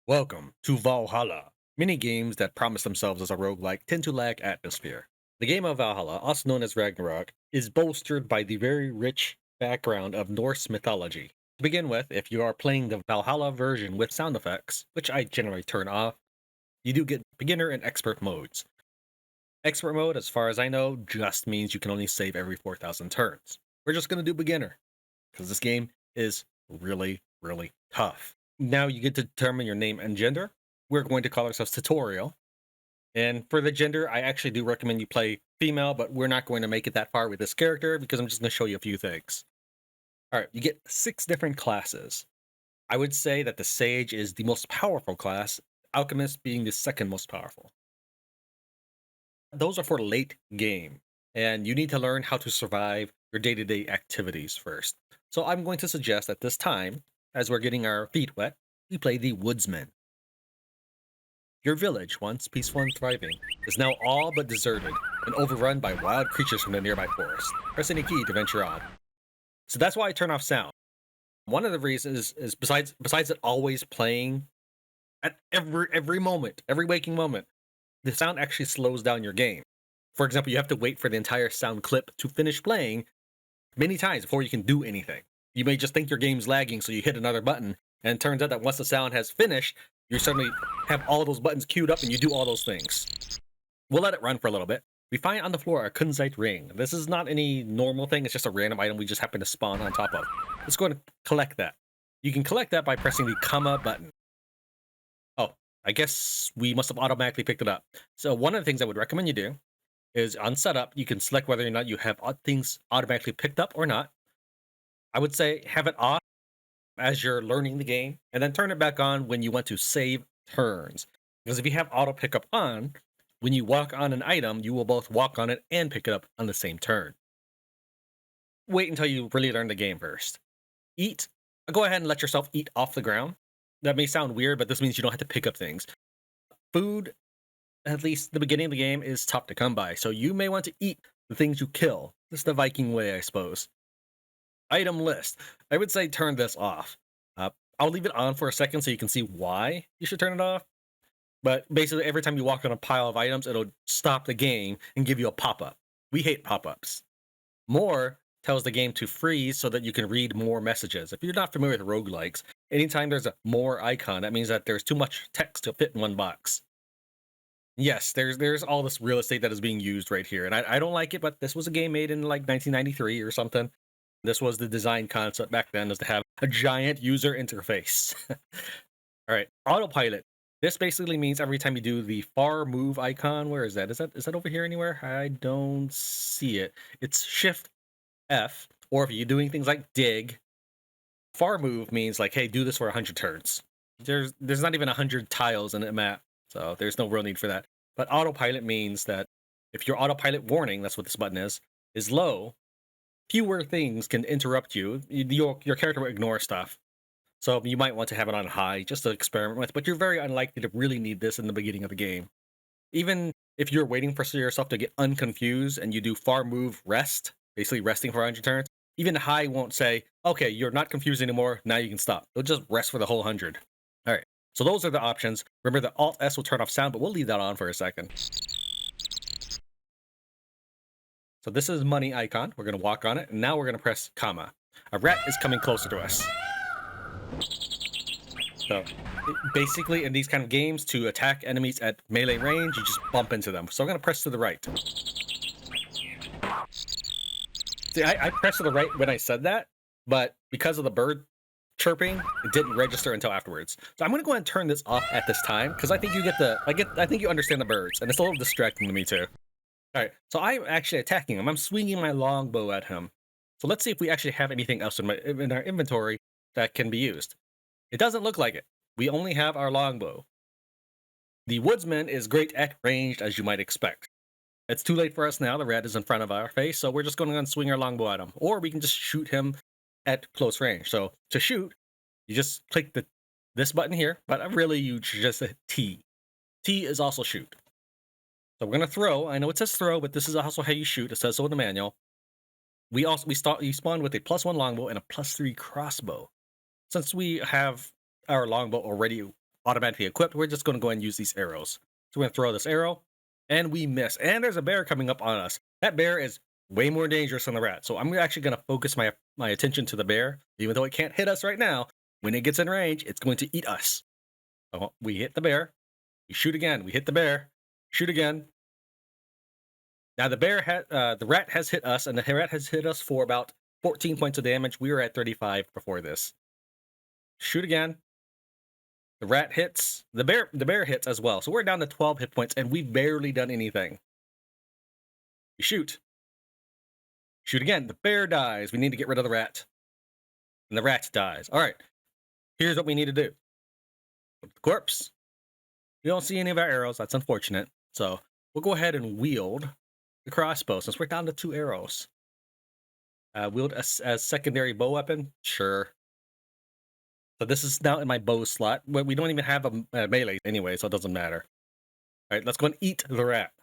Welcome to Valhalla. Many games that promise themselves as a roguelike tend to lack atmosphere. The game of Valhalla, also known as Ragnarok, is bolstered by the very rich background of Norse mythology. To begin with, if you are playing the Valhalla version with sound effects, which I generally turn off, you do get beginner and expert modes. Expert mode, as far as I know, just means you can only save every 4,000 turns. We're just going to do beginner, because this game is really, really tough. Now you get to determine your name and gender. We're going to call ourselves tutorial. And for the gender, I actually do recommend you play female, but we're not going to make it that far with this character because I'm just going to show you a few things. All right, you get 6 different classes. I would say that the Sage is the most powerful class, Alchemist being the second most powerful. Those are for late game, and you need to learn how to survive your day to day activities first. So I'm going to suggest at this time, as we're getting our feet wet, we play the Woodsman. Your village, once peaceful and thriving, is now all but deserted and overrun by wild creatures from the nearby forest. Press any key to venture on. So that's why I turn off sound. One of the reasons is besides it always playing at every moment, every waking moment, the sound actually slows down your game. For example, you have to wait for the entire sound clip to finish playing many times before you can do anything. You may just think your game's lagging, so you hit another button, and it turns out that once the sound has finished, you suddenly have all those buttons queued up and you do all those things. We'll let it run for a little bit. We find on the floor a kunzite ring. This is not any normal thing, it's just a random item we just happen to spawn on top of. Let's go ahead and collect that. You can collect that by pressing the comma button. Oh, I guess we must have automatically picked it up. So one of the things I would recommend you do is on setup, you can select whether or not you have things automatically picked up or not. I would say have it off as you're learning the game, and then turn it back on when you want to save turns. Because if you have auto pickup on, when you walk on an item, you will both walk on it and pick it up on the same turn. Wait until you really learn the game first. Eat. Go ahead and let yourself eat off the ground. That may sound weird, but this means you don't have to pick up things. Food, at least the beginning of the game, is tough to come by, so you may want to eat the things you kill. This is the Viking way, I suppose. Item list. I would say turn this off. I'll leave it on for a second so you can see why you should turn it off. But basically, every time you walk on a pile of items, it'll stop the game and give you a pop up. We hate pop ups. More tells the game to freeze so that you can read more messages. If you're not familiar with roguelikes, anytime there's a more icon, that means that there's too much text to fit in one box. Yes, there's all this real estate that is being used right here, and I don't like it. But this was a game made in like 1993 or something. This was the design concept back then, is to have a giant user interface. All right, autopilot. This basically means every time you do the far move icon, where is that? Is that over here anywhere? I don't see it. It's Shift F, or if you're doing things like dig, far move means like, hey, do this for 100 turns. There's not even 100 tiles in a map, so there's no real need for that. But autopilot means that if your autopilot warning, that's what this button is low, fewer things can interrupt you. Your character will ignore stuff. So you might want to have it on high just to experiment with, but you're very unlikely to really need this in the beginning of the game. Even if you're waiting for yourself to get unconfused and you do far move rest, basically resting for 100 turns, even high won't say, okay, you're not confused anymore, now you can stop. It'll just rest for the whole 100. All right, so those are the options. Remember, the Alt S will turn off sound, but we'll leave that on for a second. So this is money icon. We're going to walk on it, and now we're going to press comma. A rat is coming closer to us. So basically, in these kind of games, to attack enemies at melee range, you just bump into them. So I'm going to press to the right. See, I pressed to the right when I said that, but because of the bird chirping, it didn't register until afterwards. So I'm going to go ahead and turn this off at this time because I think you get I think you understand the birds, and it's a little distracting to me too. All right, so I'm actually attacking him. I'm swinging my longbow at him. So let's see if we actually have anything else in our inventory that can be used. It doesn't look like it. We only have our longbow. The woodsman is great at ranged, as you might expect. It's too late for us now. The rat is in front of our face, so we're just going to swing our longbow at him. Or we can just shoot him at close range. So to shoot, you just click this button here, but really you just hit T. T is also shoot. So we're going to throw. I know it says throw, but this is also how you shoot. It says so in the manual. You spawn with a +1 longbow and a +3 crossbow. Since we have our longbow already automatically equipped, we're just going to go ahead and use these arrows. So we're going to throw this arrow, and we miss. And there's a bear coming up on us. That bear is way more dangerous than the rat. So I'm actually going to focus my attention to the bear, even though it can't hit us right now. When it gets in range, it's going to eat us. So we hit the bear. We shoot again. We hit the bear. Shoot again. Now the rat has hit us, and the rat has hit us for about 14 points of damage. We were at 35 before this. Shoot again. The rat hits. The bear hits as well. So we're down to 12 hit points, and we've barely done anything. We shoot. Shoot again. The bear dies. We need to get rid of the rat. And the rat dies. All right. Here's what we need to do. Flip the corpse. We don't see any of our arrows. That's unfortunate. So we'll go ahead and wield the crossbow since we're down to 2 arrows. Wield as secondary bow weapon? Sure. So this is now in my bow slot. But we don't even have a melee anyway, so it doesn't matter. All right, let's go and eat the rat.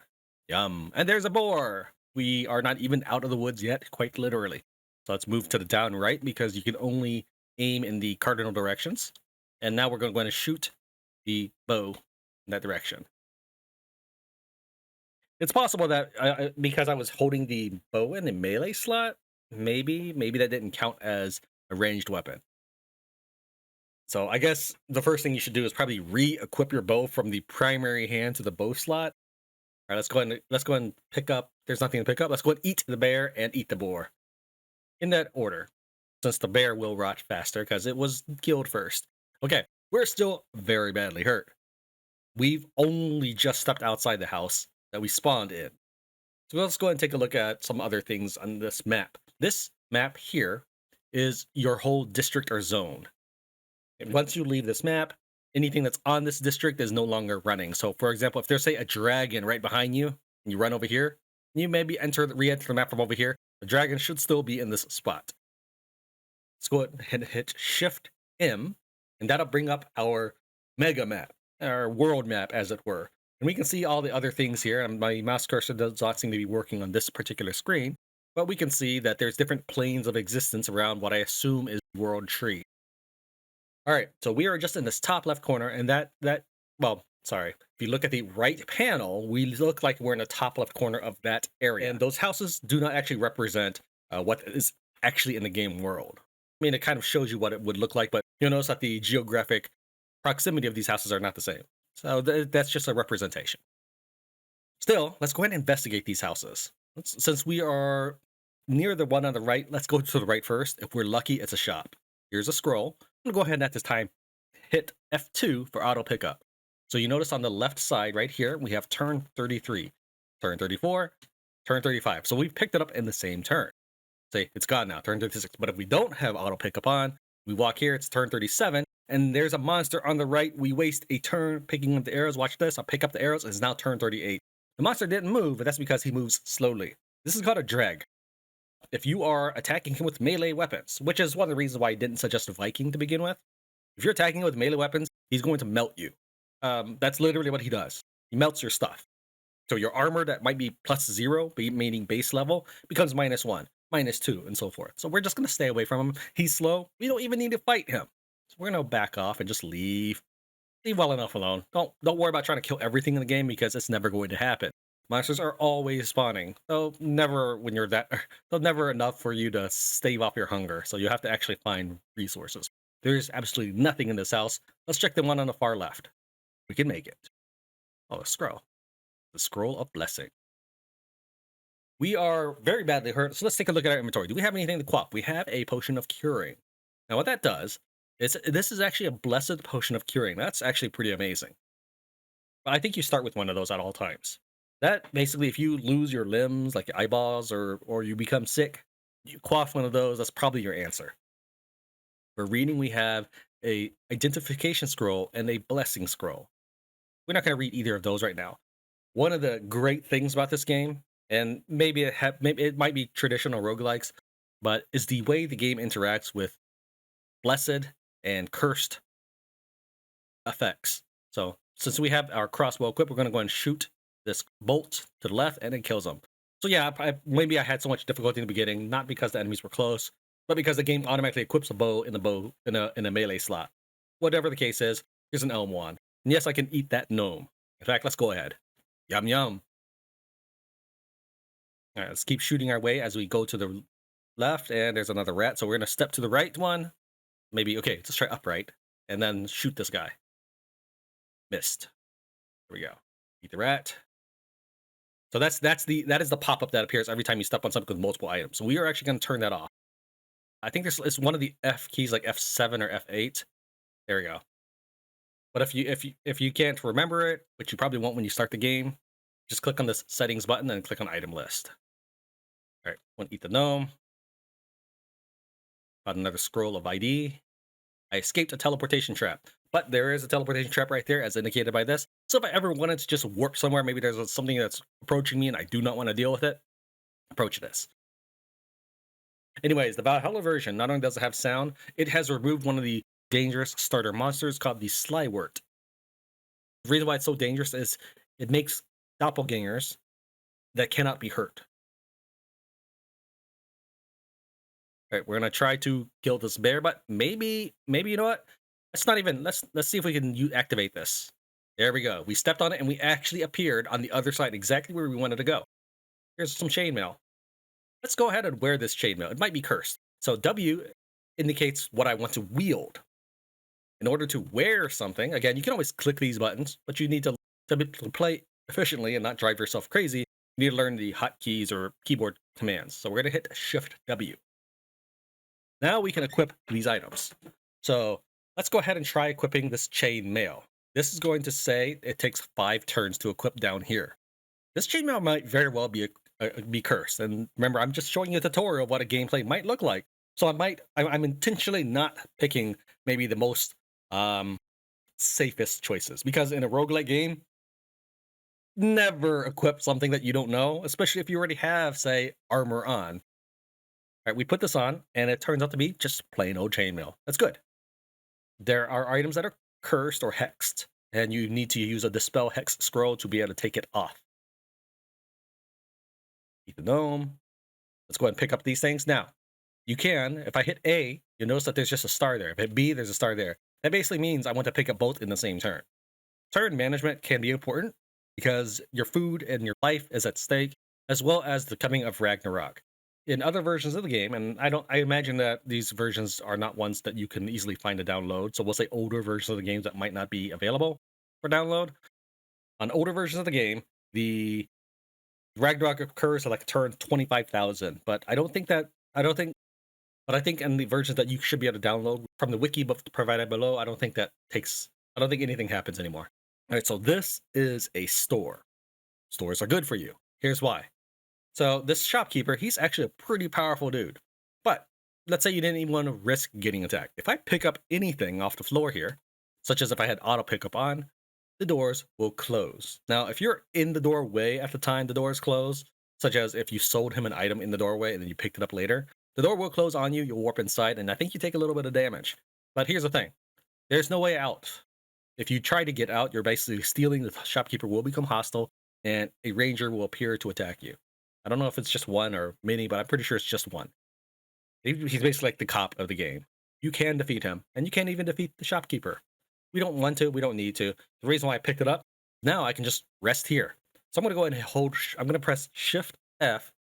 Yum. And there's a boar. We are not even out of the woods yet, quite literally. So let's move to the down right because you can only aim in the cardinal directions. And now we're going to shoot the bow in that direction. It's possible that because I was holding the bow in the melee slot, maybe that didn't count as a ranged weapon. So I guess the first thing you should do is probably re-equip your bow from the primary hand to the bow slot. All right, let's go and pick up. There's nothing to pick up. Let's go and eat the bear and eat the boar. In that order, since the bear will rot faster because it was killed first. Okay, we're still very badly hurt. We've only just stepped outside the house that we spawned in. So let's go ahead and take a look at some other things on this map. This map here is your whole district or zone. And once you leave this map, anything that's on this district is no longer running. So for example, if there's say a dragon right behind you and you run over here, you maybe re-enter the map from over here, the dragon should still be in this spot. Let's go ahead and hit Shift M, and that'll bring up our mega map, our world map as it were. And we can see all the other things here. And my mouse cursor does not seem to be working on this particular screen, but we can see that there's different planes of existence around what I assume is the world tree. All right, so we are just in this top left corner, and well, sorry. If you look at the right panel, we look like we're in the top left corner of that area. And those houses do not actually represent what is actually in the game world. I mean, it kind of shows you what it would look like, but you'll notice that the geographic proximity of these houses are not the same. So that's just a representation. Still, let's go ahead and investigate these houses. Since we are near the one on the right, let's go to the right first. If we're lucky, it's a shop. Here's a scroll. I'm gonna go ahead and at this time hit F2 for auto pickup. So you notice on the left side right here, we have turn 33, turn 34, turn 35. So we've picked it up in the same turn. Say it's gone now, turn 36. But if we don't have auto pickup on, we walk here, it's turn 37, and there's a monster on the right. We waste a turn picking up the arrows. Watch this, I'll pick up the arrows, it's now turn 38. The monster didn't move, but that's because he moves slowly. This is called a drag. If you are attacking him with melee weapons, which is one of the reasons why I didn't suggest a Viking to begin with. If you're attacking him with melee weapons, he's going to melt you. That's literally what he does. He melts your stuff. So your armor that might be +0, meaning base level, becomes -1, -2, and so forth. So we're just going to stay away from him. He's slow. We don't even need to fight him. So we're going to back off and just leave. Leave well enough alone. Don't worry about trying to kill everything in the game because it's never going to happen. Monsters are always spawning. So never when you're that, so never enough for you to stave off your hunger. So you have to actually find resources. There's absolutely nothing in this house. Let's check the one on the far left. We can make it. Oh, a scroll. The scroll of blessing. We are very badly hurt. So let's take a look at our inventory. Do we have anything to quaff? We have a potion of curing. Now what that does is this is actually a blessed potion of curing. That's actually pretty amazing. But I think you start with one of those at all times. That basically, if you lose your limbs, like your eyeballs, or you become sick, you quaff one of those, that's probably your answer. For reading, we have a identification scroll and a blessing scroll. We're not going to read either of those right now. One of the great things about this game, and maybe it might be traditional roguelikes, but is the way the game interacts with blessed and cursed effects. So since we have our crossbow equipped, we're going to go and shoot this bolt to the left, and it kills them. So yeah, maybe I had so much difficulty in the beginning, not because the enemies were close, but because the game automatically equips a bow in a melee slot. Whatever the case is, Here's an elm wand. And yes, I can eat that gnome. In fact, let's go ahead. Yum yum. All right, let's keep shooting our way as we go to the left, and there's another rat. So we're gonna step to the right one. Maybe okay, let's try upright. And then shoot this guy. Missed. Here we go. Eat the rat. So that is the pop-up that appears every time you step on something with multiple items. So we are actually gonna turn that off. I think this is one of the F keys, like F7 or F8. There we go. But if you can't remember it, which you probably won't when you start the game, just click on this settings button and click on item list. All right, want to eat the gnome. Found another scroll of ID. I escaped a teleportation trap, but there is a teleportation trap right there, as indicated by this. So if I ever wanted to just warp somewhere, maybe there's something that's approaching me and I do not want to deal with it, approach this. Anyways, the Valhalla version not only does it have sound, it has removed one of the dangerous starter monsters called the Slywort. The reason why it's so dangerous is it makes doppelgangers that cannot be hurt. All right, we're gonna try to kill this bear, but maybe you know what? Let's not even let's see if we can activate this. There we go. We stepped on it and we actually appeared on the other side, exactly where we wanted to go. Here's some chainmail. Let's go ahead and wear this chainmail. It might be cursed. So W indicates what I want to wield. In order to wear something, again, you can always click these buttons, but you need to play efficiently and not drive yourself crazy. You need to learn the hotkeys or keyboard commands. So we're gonna hit Shift W. Now we can equip these items. So let's go ahead and try equipping this chain mail. This is going to say it takes 5 turns to equip down here. This chainmail might very well be cursed. And remember, I'm just showing you a tutorial of what a gameplay might look like. So I'm intentionally not picking maybe the most safest choices, because in a roguelike game, never equip something that you don't know, especially if you already have, say, armor on. All right, we put this on, and it turns out to be just plain old chainmail. That's good. There are items that are cursed or hexed, and you need to use a dispel hex scroll to be able to take it off. Eat the gnome. Let's go ahead and pick up these things. Now, you can, if I hit A, you'll notice that there's just a star there. If I hit B, there's a star there. That basically means I want to pick up both in the same turn. Turn management can be important because your food and your life is at stake, as well as the coming of Ragnarok. In other versions of the game, and I imagine that these versions are not ones that you can easily find to download. So we'll say older versions of the games that might not be available for download. On older versions of the game, the Ragnarok occurs at like turn 25,000. But I think in the versions that you should be able to download from the wiki provided below, I don't think anything happens anymore. All right, so this is a store. Stores are good for you. Here's why. So this shopkeeper, he's actually a pretty powerful dude. But let's say you didn't even want to risk getting attacked. If I pick up anything off the floor here, such as if I had auto pickup on, the doors will close. Now, if you're in the doorway at the time the doors close, such as if you sold him an item in the doorway and then you picked it up later, the door will close on you, you'll warp inside, and I think you take a little bit of damage. But here's the thing. There's no way out. If you try to get out, you're basically stealing, the shopkeeper will become hostile, and a ranger will appear to attack you. I don't know if it's just one or many, but I'm pretty sure it's just one. He's basically like the cop of the game. You can defeat him, and you can't even defeat the shopkeeper. We don't want to, we don't need to. The reason why I picked it up, now I can just rest here. So I'm going to go ahead and I'm going to press Shift F,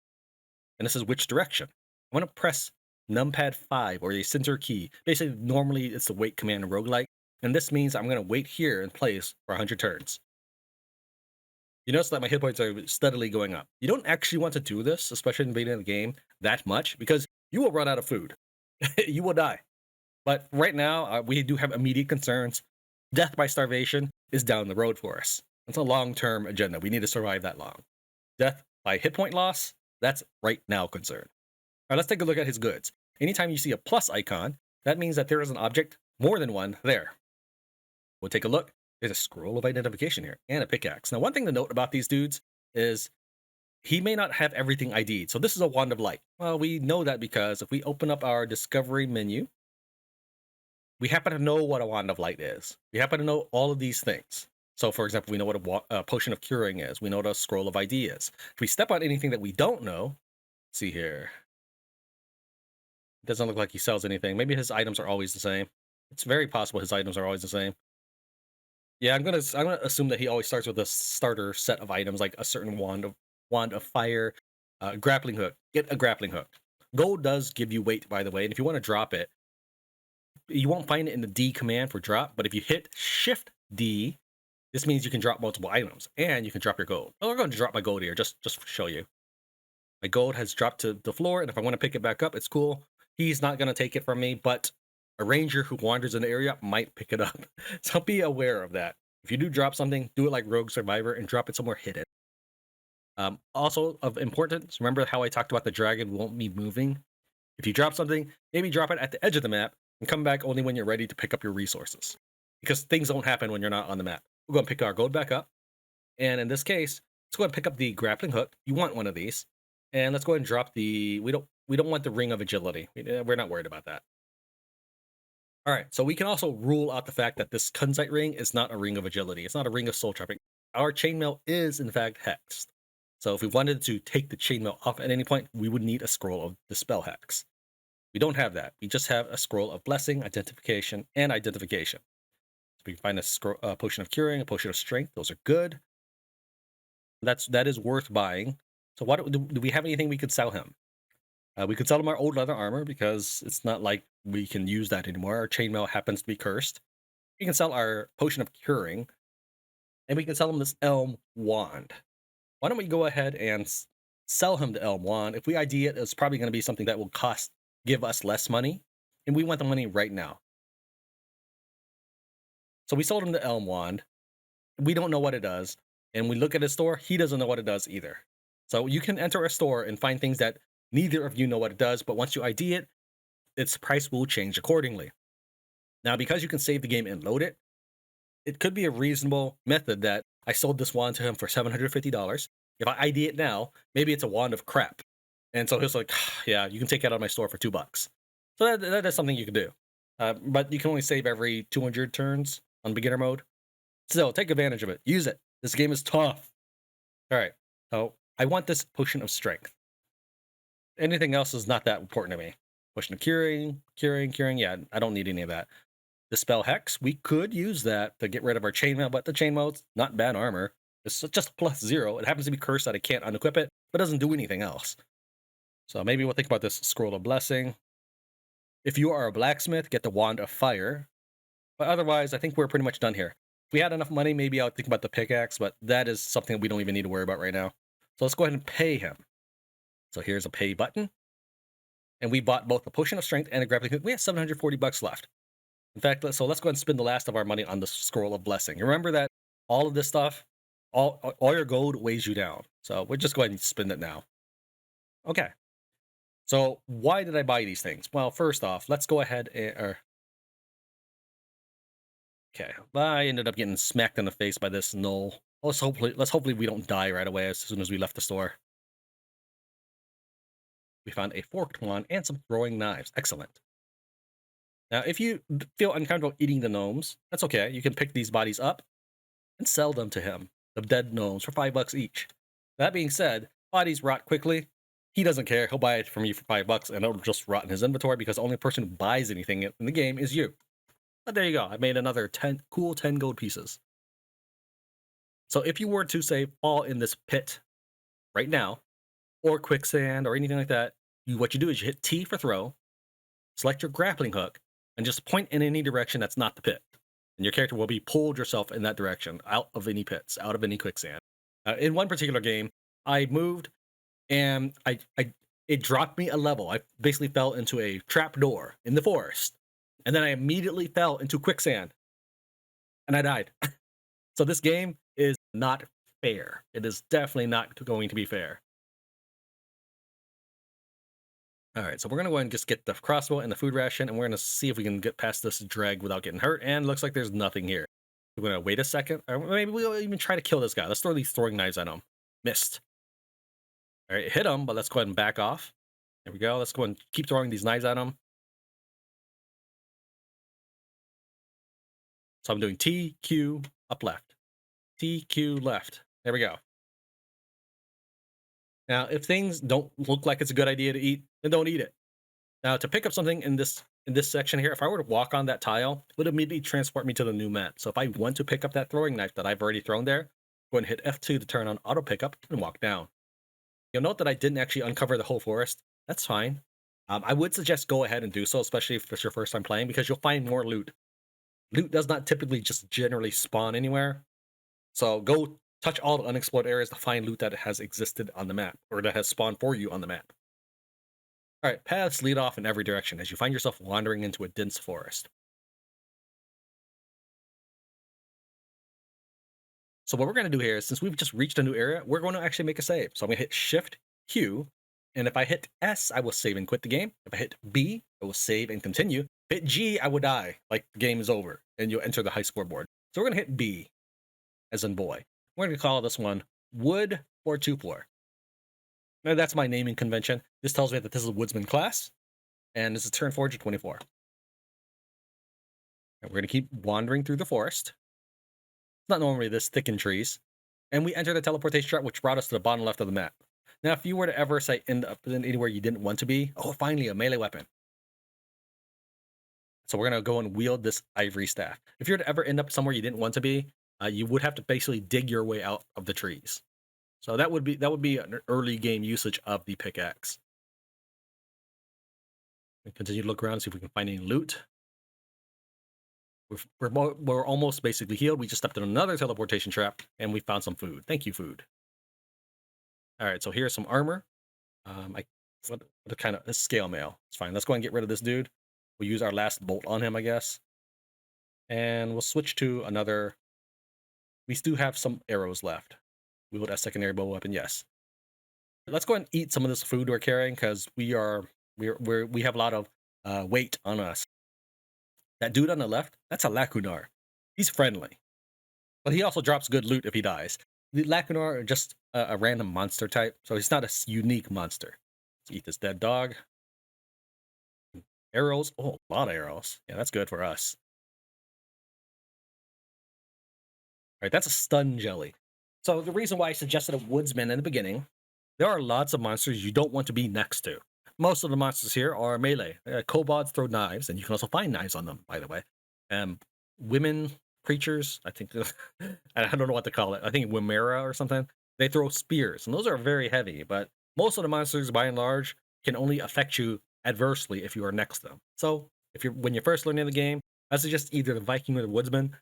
and this is which direction. I'm going to press numpad 5, or the center key. Basically, normally it's the wait command in roguelike, and this means I'm going to wait here in place for 100 turns. You notice that my hit points are steadily going up. You don't actually want to do this, especially in the beginning of the game, that much, because you will run out of food. You will die. But right now, we do have immediate concerns. Death by starvation is down the road for us. It's a long-term agenda. We need to survive that long. Death by hit point loss, that's right now concern. All right, let's take a look at his goods. Anytime you see a plus icon, that means that there is an object, more than one, there. We'll take a look. There's a scroll of identification here and a pickaxe. Now, one thing to note about these dudes is he may not have everything ID'd. So this is a wand of light. Well, we know that because if we open up our discovery menu, we happen to know what a wand of light is. We happen to know all of these things. So, for example, we know what a potion of curing is. We know what a scroll of ID is. If we step on anything that we don't know, see here. It doesn't look like he sells anything. Maybe his items are always the same. It's very possible his items are always the same. Yeah, I'm gonna assume that he always starts with a starter set of items, like a certain wand of fire, grappling hook. Get a grappling hook. Gold does give you weight, by the way, and if you want to drop it, you won't find it in the D command for drop. But if you hit Shift D, this means you can drop multiple items and you can drop your gold. Oh, I'm going to drop my gold here just to show you. My gold has dropped to the floor, and if I want to pick it back up, it's cool. He's not going to take it from me, but a ranger who wanders in the area might pick it up. So be aware of that. If you do drop something, do it like Rogue Survivor and drop it somewhere hidden. Also of importance, remember how I talked about the dragon won't be moving? If you drop something, maybe drop it at the edge of the map and come back only when you're ready to pick up your resources. Because things don't happen when you're not on the map. We're going to pick our gold back up. And in this case, let's go ahead and pick up the grappling hook. You want one of these. And let's go ahead and drop the we don't want the ring of agility. We're not worried about that. All right, so we can also rule out the fact that this Kunzite ring is not a ring of agility. It's not a ring of soul trapping. Our chainmail is in fact hexed. So if we wanted to take the chainmail off at any point, we would need a scroll of dispel hex. We don't have that. We just have a scroll of blessing, identification, and identification. So we can find a potion of curing, a potion of strength. Those are good. That is worth buying. So why do we have anything we could sell him? We could sell him our old leather armor because it's not like we can use that anymore. Our chainmail happens to be cursed. We can sell our potion of curing, and we can sell him this elm wand. Why don't we go ahead and sell him the elm wand? If we ID it, it's probably going to be something that will give us less money, and we want the money right now. So we sold him the elm wand. We don't know what it does, and we look at his store. He doesn't know what it does either. So you can enter a store and find things that neither of you know what it does, but once you ID it, its price will change accordingly. Now, because you can save the game and load it, it could be a reasonable method that I sold this wand to him for $750. If I ID it now, maybe it's a wand of crap. And so he's like, yeah, you can take it out of my store for $2. So that is something you can do. But you can only save every 200 turns on beginner mode. Still, take advantage of it. Use it. This game is tough. All right. So I want this potion of strength. Anything else is not that important to me. Potion of curing. Yeah, I don't need any of that. Dispel hex. We could use that to get rid of our chainmail, but the chainmail's not bad armor. It's just +0. It happens to be cursed that I can't unequip it, but doesn't do anything else. So maybe we'll think about this scroll of blessing. If you are a blacksmith, get the wand of fire. But otherwise, I think we're pretty much done here. If we had enough money, maybe I would think about the pickaxe, but that is something we don't even need to worry about right now. So let's go ahead and pay him. So here's a pay button. And we bought both a potion of strength and a grappling hook. We have $740 left. In fact, let's go ahead and spend the last of our money on the scroll of blessing. Remember that all of this stuff, all your gold weighs you down. So we're just going to spend it now. Okay. So why did I buy these things? Well, first off, let's go ahead and okay. I ended up getting smacked in the face by this gnoll. Let's hopefully we don't die right away as soon as we left the store. We found a forked wand and some throwing knives. Excellent. Now, if you feel uncomfortable eating the gnomes, that's okay. You can pick these bodies up and sell them to him, the dead gnomes, for $5 each. That being said, bodies rot quickly. He doesn't care. He'll buy it from you for $5 and it'll just rot in his inventory because the only person who buys anything in the game is you. But there you go. I made another 10 gold pieces. So if you were to, say, fall in this pit right now, or quicksand or anything like that, what you do is you hit T for throw, select your grappling hook, and just point in any direction that's not the pit. And your character will be pulled yourself in that direction, out of any pits, out of any quicksand. In one particular game, I moved and it dropped me a level. I basically fell into a trap door in the forest, and then I immediately fell into quicksand, and I died. So this game is not fair. It is definitely not going to be fair. All right, so we're gonna go ahead and just get the crossbow and the food ration, and we're gonna see if we can get past this drag without getting hurt. And looks like there's nothing here. We're gonna wait a second, or maybe we'll even try to kill this guy. Let's throw these throwing knives at him. Missed. All right, hit him, but let's go ahead and back off. There we go. Let's go and keep throwing these knives at him. So I'm doing T, Q, up left. T, Q, left. There we go. Now, if things don't look like it's a good idea to eat, then don't eat it. Now, to pick up something in this in this section here, if I were to walk on that tile, it would immediately transport me to the new map. So if I want to pick up that throwing knife that I've already thrown there, go ahead and hit F2 to turn on auto pickup and walk down. You'll note that I didn't actually uncover the whole forest. That's fine. I would suggest go ahead and do so, especially if it's your first time playing, because you'll find more loot. Loot does not typically just generally spawn anywhere. So go touch all the unexplored areas to find loot that has existed on the map, or that has spawned for you on the map. All right, paths lead off in every direction as you find yourself wandering into a dense forest. So what we're going to do here is, since we've just reached a new area, we're going to actually make a save. So I'm going to hit Shift Q, and if I hit S, I will save and quit the game. If I hit B, I will save and continue. Hit G, I will die, like the game is over, and you'll enter the high scoreboard. So we're going to hit B, as in boy. We're going to call this one Wood or Two Floor. Now that's my naming convention. This tells me that this is a Woodsman class, and this is turn 424. And we're going to keep wandering through the forest. It's not normally this thick in trees. And we enter the teleportation trap, which brought us to the bottom left of the map. Now, if you were to ever say end up in anywhere you didn't want to be, oh, finally, a melee weapon. So we're going to go and wield this ivory staff. If you were to ever end up somewhere you didn't want to be, you would have to basically dig your way out of the trees. So that would be an early game usage of the pickaxe. We continue to look around and see if we can find any loot. We're almost basically healed. We just stepped in another teleportation trap, and we found some food. Thank you, food. All right, so here's some armor. What kind of scale mail? It's fine. Let's go and get rid of this dude. We'll use our last bolt on him, I guess. And we'll switch to another. We do have some arrows left. We would have secondary bow weapon, yes. Let's go and eat some of this food we're carrying, because we have a lot of weight on us. That dude on the left, that's a Lacunar. He's friendly, but he also drops good loot if he dies. The Lacunar are just a random monster type, so he's not a unique monster. Let's eat this dead dog. Arrows. Oh, a lot of arrows. Yeah, that's good for us. All right, that's a stun jelly. So the reason why I suggested a woodsman in the beginning, there are lots of monsters you don't want to be next to. Most of the monsters here are melee. Kobolds throw knives, and you can also find knives on them, by the way. Women creatures, I think, I don't know what to call it. I think Wimera or something. They throw spears, and those are very heavy, but most of the monsters, by and large, can only affect you adversely if you are next to them. So when you're first learning the game, I suggest either the Viking or the Woodsman.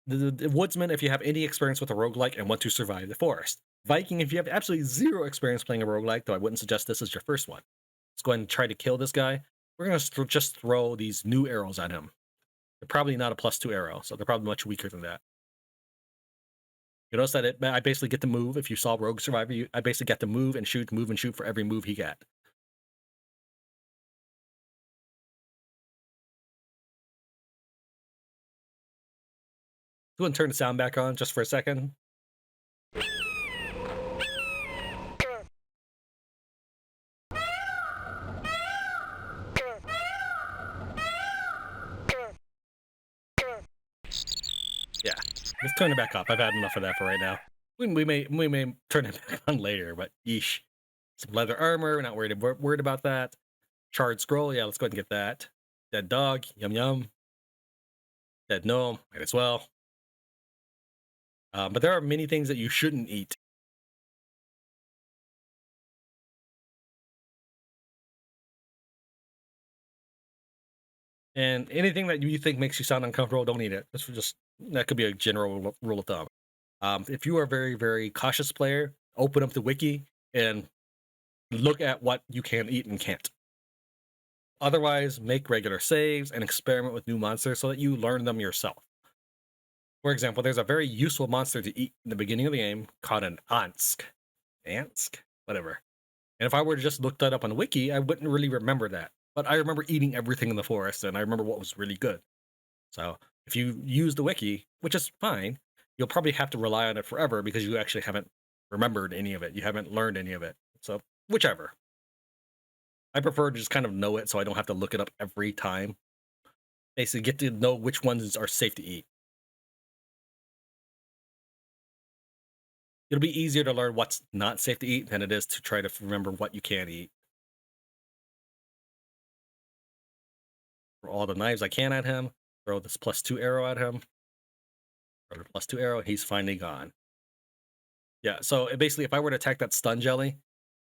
The Woodsman, if you have any experience with a roguelike and want to survive the forest. Viking, if you have absolutely zero experience playing a roguelike, though I wouldn't suggest this as your first one. Let's go ahead and try to kill this guy. We're going to just throw these new arrows at him. They're probably not a +2 arrow, so they're probably much weaker than that. You notice that I basically get to move. If you saw Rogue Survivor, I basically get to move and shoot for every move he got. Go ahead and turn the sound back on just for a second. Yeah, let's turn it back up. I've had enough of that for right now. We may turn it back on later, but yeesh. Some leather armor. We're not worried about that. Charred scroll. Yeah, let's go ahead and get that. Dead dog. Yum yum. Dead gnome. Might as well. But there are many things that you shouldn't eat. And anything that you think makes you sound uncomfortable, don't eat it. That could be a general rule of thumb. If you are a very, very cautious player, open up the wiki and look at what you can eat and can't. Otherwise, make regular saves and experiment with new monsters so that you learn them yourself. For example, there's a very useful monster to eat in the beginning of the game called an Ansk. Ansk? Whatever. And if I were to just look that up on the wiki, I wouldn't really remember that. But I remember eating everything in the forest, and I remember what was really good. So if you use the wiki, which is fine, you'll probably have to rely on it forever because you actually haven't remembered any of it. You haven't learned any of it. So whichever. I prefer to just kind of know it so I don't have to look it up every time. Basically, get to know which ones are safe to eat. It'll be easier to learn what's not safe to eat than it is to try to remember what you can eat. Throw all the knives I can at him. Throw this +2 arrow at him. Throw the +2 arrow. He's finally gone. Yeah, so basically, if I were to attack that stun jelly,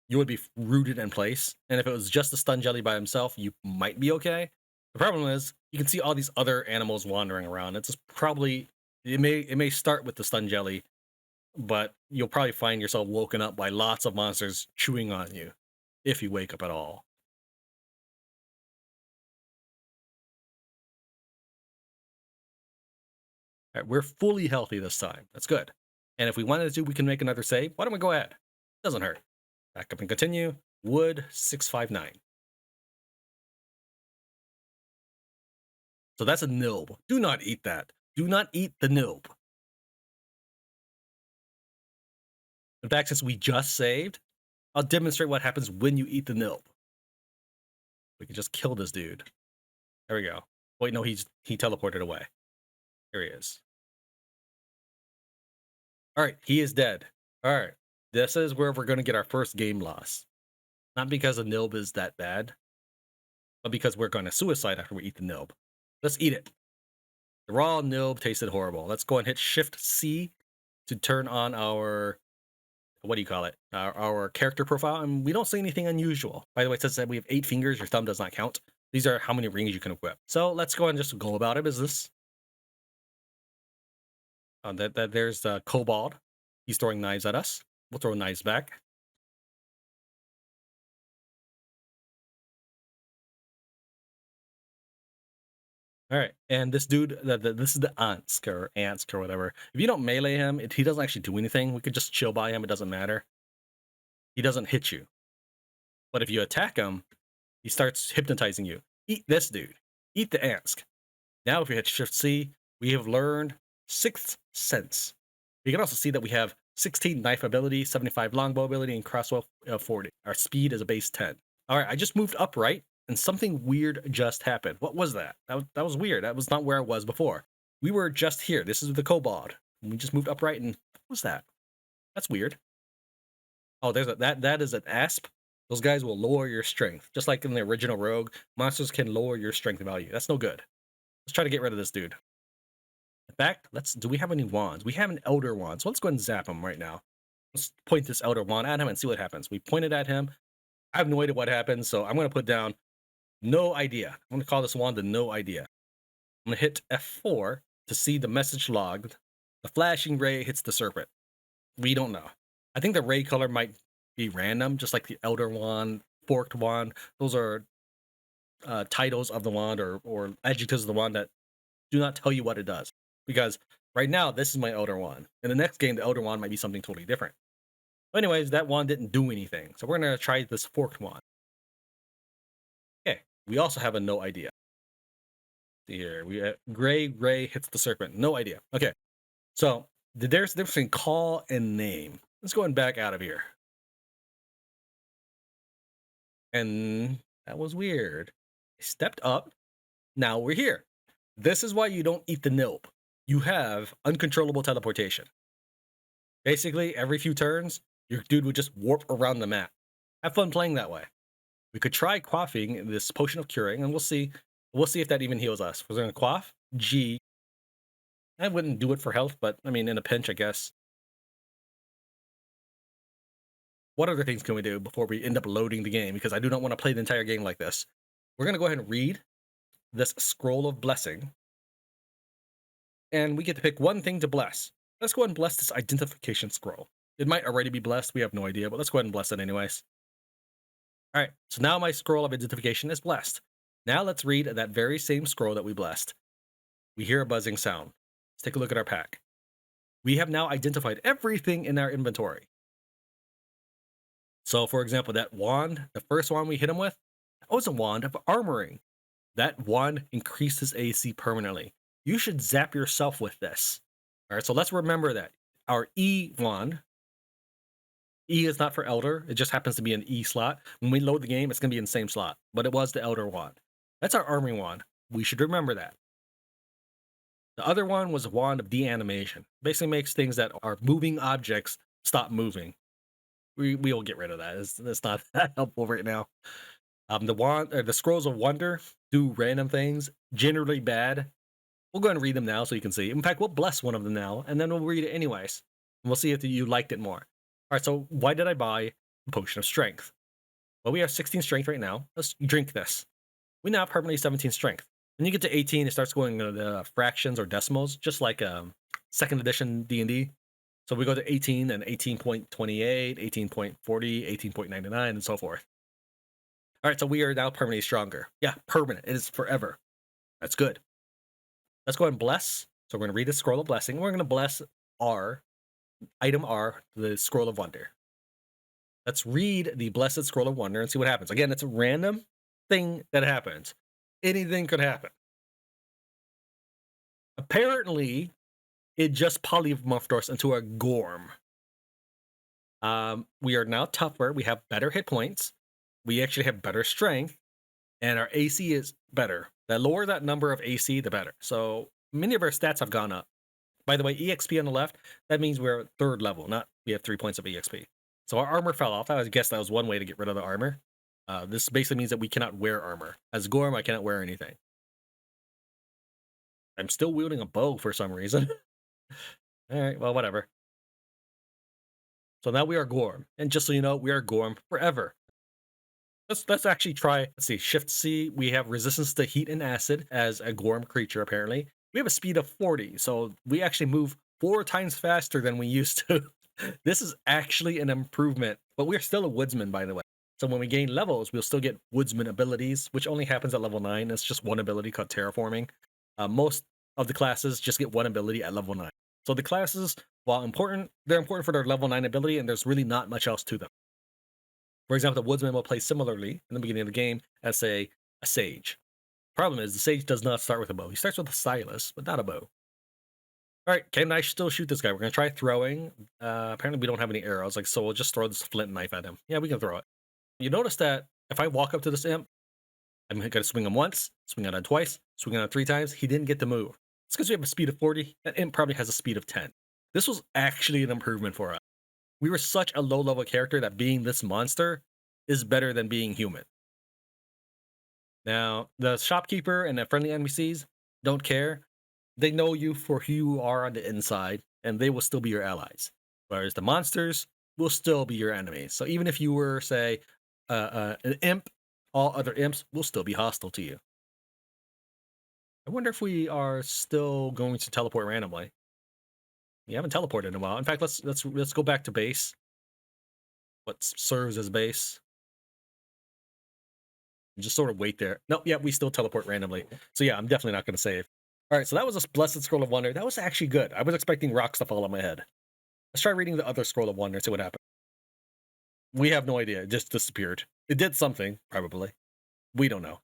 you would be rooted in place. And if it was just a stun jelly by himself, you might be okay. The problem is you can see all these other animals wandering around. It's just probably it may start with the stun jelly, but you'll probably find yourself woken up by lots of monsters chewing on you if you wake up at all. All right, we're fully healthy this time. That's good. And if we wanted to, we can make another save. Why don't we go ahead? Doesn't hurt. Back up and continue. Wood 659. So that's a nilb. Do not eat that. Do not eat the nilb. In fact, since we just saved, I'll demonstrate what happens when you eat the nilb. We can just kill this dude. There we go. Wait, no, he teleported away. Here he is. All right, he is dead. All right, this is where we're going to get our first game loss. Not because the nilb is that bad, but because we're going to suicide after we eat the nilb. Let's eat it. The raw nilb tasted horrible. Let's go and hit Shift C to turn on our, what do you call it? Our character profile, and we don't see anything unusual. By the way, it says that we have 8 fingers. Your thumb does not count. These are how many rings you can equip. So let's go and just go about our business. There's the kobold. He's throwing knives at us. We'll throw knives back. All right, and this dude, this is the Ansk or whatever. If you don't melee him, he doesn't actually do anything. We could just chill by him. It doesn't matter. He doesn't hit you. But if you attack him, he starts hypnotizing you. Eat this dude. Eat the Ansk. Now, if we hit Shift C, we have learned Sixth Sense. We can also see that we have 16 knife ability, 75 longbow ability, and crossbow 40. Our speed is a base 10. All right, I just moved upright, and something weird just happened. What was that? That was weird. That was not where I was before. We were just here. This is the kobold. We just moved upright, and what was that? That's weird. Oh, that is an asp. Those guys will lower your strength, just like in the original Rogue. Monsters can lower your strength value. That's no good. Let's try to get rid of this dude. In fact, do we have any wands? We have an Elder Wand, so let's go ahead and zap him right now. Let's point this Elder Wand at him and see what happens. We pointed at him. I have no idea what happens, so I'm going to put down no idea. I'm going to call this wand the no idea. I'm going to hit F4 to see the message logged. The flashing ray hits the serpent. We don't know. I think the ray color might be random, just like the Elder Wand, Forked Wand. Those are titles of the wand or adjectives of the wand that do not tell you what it does. Because right now, this is my Elder Wand. In the next game, the Elder Wand might be something totally different. But anyways, that wand didn't do anything. So we're going to try this Forked Wand. Okay, we also have a no idea. See here, we gray hits the serpent. No idea. Okay, so there's a difference between call and name. Let's go back out of here. And that was weird. I stepped up. Now we're here. This is why you don't eat the nilb. You have uncontrollable teleportation. Basically, every few turns, your dude would just warp around the map. Have fun playing that way. We could try quaffing this potion of curing, and we'll see. We'll see if that even heals us. We're gonna quaff G. I wouldn't do it for health, but I mean, in a pinch, I guess. What other things can we do before we end up loading the game? Because I do not want to play the entire game like this. We're gonna go ahead and read this scroll of blessing, and we get to pick one thing to bless. Let's go ahead and bless this identification scroll. It might already be blessed. We have no idea, but let's go ahead and bless it anyways. All right, so now my scroll of identification is blessed. Now let's read that very same scroll that we blessed. We hear a buzzing sound. Let's take a look at our pack. We have now identified everything in our inventory. So, for example, that wand, the first wand we hit him with, that was a wand of armoring. That wand increases AC permanently. You should zap yourself with this. All right, so let's remember that. Our E wand, E is not for Elder. It just happens to be an E slot. When we load the game, it's going to be in the same slot. But it was the Elder wand. That's our armoring wand. We should remember that. The other one was a wand of deanimation. Basically makes things that are moving objects stop moving. We will get rid of that. It's not that helpful right now. The scrolls of wonder do random things, generally bad. We'll go ahead and read them now so you can see. In fact, we'll bless one of them now, and then we'll read it anyways. And we'll see if you liked it more. All right, so why did I buy a potion of strength? Well, we have 16 strength right now. Let's drink this. We now have permanently 17 strength. When you get to 18, it starts going into fractions or decimals, just like second edition D&D. So we go to 18 and 18.28, 18.40, 18.99, and so forth. All right, so we are now permanently stronger. Yeah, permanent. It is forever. That's good. Let's go ahead and bless. So we're going to read the Scroll of Blessing. We're going to bless R, item R, the Scroll of Wonder. Let's read the Blessed Scroll of Wonder and see what happens. Again, it's a random thing that happens. Anything could happen. Apparently, it just polymorphed us into a Gorm. We are now tougher. We have better hit points. We actually have better strength. And our AC is better. The lower that number of AC, the better. So many of our stats have gone up. By the way, EXP on the left, that means we're third level, not we have 3 points of EXP. So our armor fell off. I guess that was one way to get rid of the armor. This basically means that we cannot wear armor. As Gorm, I cannot wear anything. I'm still wielding a bow for some reason. All right, well, whatever. So now we are Gorm. And just so you know, we are Gorm forever. Let's actually try. Let's see. Shift C. We have resistance to heat and acid as a Gorm creature. Apparently, we have a speed of 40, so we actually move 4 times faster than we used to. This is actually an improvement, but we're still a woodsman, by the way. So when we gain levels, we'll still get woodsman abilities, which only happens at level 9. It's just one ability called terraforming. Most of the classes just get one ability at level 9. So the classes, while important, they're important for their level 9 ability, and there's really not much else to them. For example, the woodsman will play similarly in the beginning of the game as, say, a sage. Problem is, the sage does not start with a bow. He starts with a stylus, but not a bow. All right, can I still shoot this guy? We're going to try throwing. Apparently, we don't have any arrows, so we'll just throw this flint knife at him. Yeah, we can throw it. You notice that if I walk up to this imp, I'm going to swing him once, swing at him twice, swing at him 3 times. He didn't get to move. It's because we have a speed of 40. That imp probably has a speed of 10. This was actually an improvement for us. We were such a low-level character that being this monster is better than being human. Now, the shopkeeper and the friendly NPCs don't care. They know you for who you are on the inside, and they will still be your allies. Whereas the monsters will still be your enemies. So even if you were, say, an imp, all other imps will still be hostile to you. I wonder if we are still going to teleport randomly. We haven't teleported in a while. In fact, let's go back to base. What serves as base? And just sort of wait there. Nope, yeah, we still teleport randomly. So yeah, I'm definitely not going to save. All right, so that was a Blessed Scroll of Wonder. That was actually good. I was expecting rocks to fall on my head. Let's try reading the other Scroll of Wonder and see what happened. We have no idea. It just disappeared. It did something, probably. We don't know.